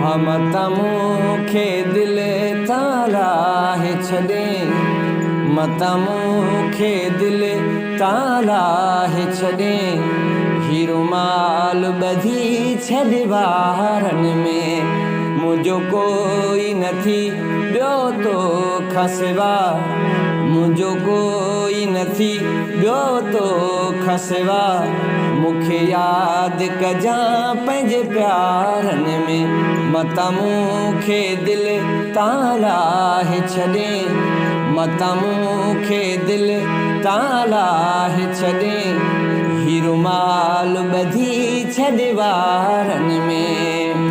हम तमूखे दिल तालाहे छॾे मतमूखे दिल तालाहे छॾे हीरुमाल ॿधी छॾ वारनि में मुझो कोई नथी ॿियो तो खसवा मुझो कोई नथी ॿियो तो खसवा मुखे याद कजां पंहिंजे प्यारनि में मतमूखे दिल तालाहे छॾे मतमूखे दिल तालाहे छॾे हीरुमाल ॿधी छॾ वारनि में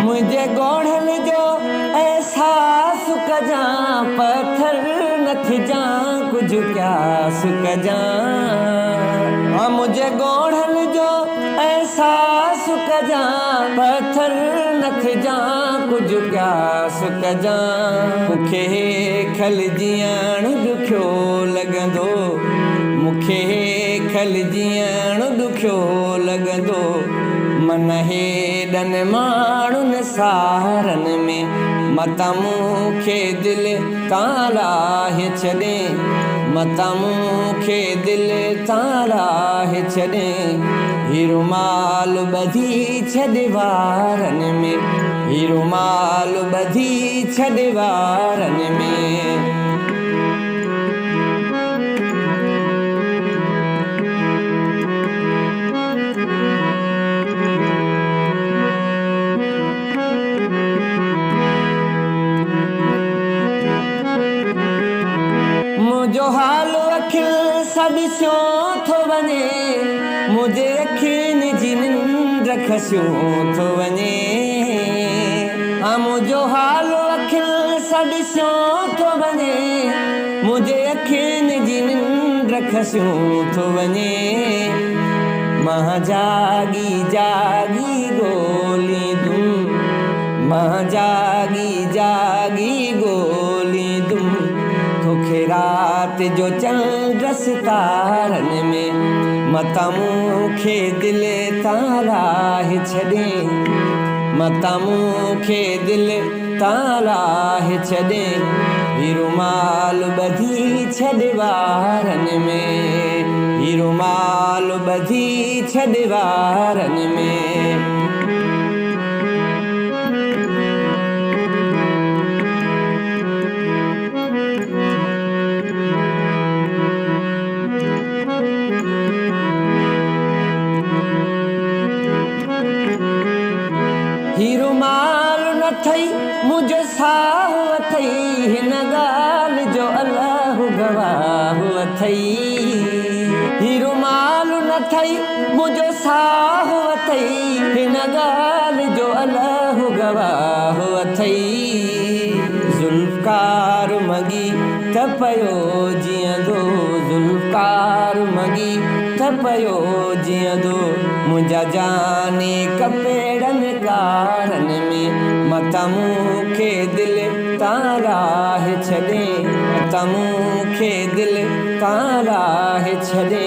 मुझे गोढ़ल जो एहसास कजां पत्थर न थिजां कुछ क्यास कजां मुझे गोढ़ल जो एहसास कजां पत्थर न थिजां कुछ क्यास कजां मुखे खल जीअण ॾुखियो लॻंदो मुखे खल जीअण ॾुखियो लॻंदो मन हेॾनि माण्हुनि सारनि में मतमूखे दिल तालाहे छॾे मतमूखे दिल तालाहे छॾे हीरुमाल ॿधी छॾ वारनि में हीरुमाल ॿधी छॾ वारनि में मुझो हाल अखिल सॾिसियो थो वञे मुझे अखियुनि जी निंड खसियो थो वञे मुझो हाल अखिल सॾिसियो थो वञे मुझे अखियुनि जी निंड खसियो थो वञे मां जागी जागी ॻोल्हींदुमि मां जागी जागी ॻोल्हींदुमि तोखे रात जो चंड सितारनि में मतमूखे दिल तालाहे छॾे मतमूखे दिल तालाहे छॾे हीरुमाल ॿधी छॾ वारनि में हीरुमाल ॿधी छॾ वारनि में हीरुमाल न थई मुझो साहु अथई हिन ॻाल्हि जो अलाह गवाह अथई हीरुमाल न थई मुझो साहु अथई हिन ॻाल्हि जो अलाह गवाह अथई ज़ुल्फ़कार मगी त पयो जीअंदो ज़ुल्फ़कार मगी त पयो जीअंदो मुंहिंजा जाने कपेड़नि कारनि में मतमूखे दिल तालाहे छॾे मतमूखे दिल तालाहे छॾे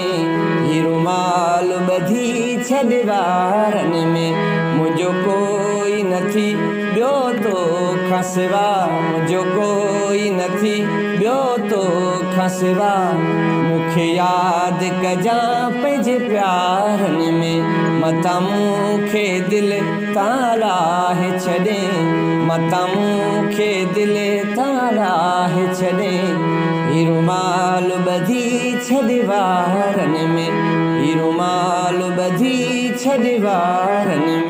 हीरुमाल ॿधी छॾ वारनि में मुझो कोई नथी ॿियो तो खसवा मुझो कोई नथी ॿियो तो खसवा मुखे याद कजां पंहिंजे प्यारनि में मतमूखे दिल तालाहे छॾे मतमूखे दिल तालाहे छॾे हीरुमाल ॿधी छॾ वारनि में हीरुमाल ॿधी छॾ वारनि में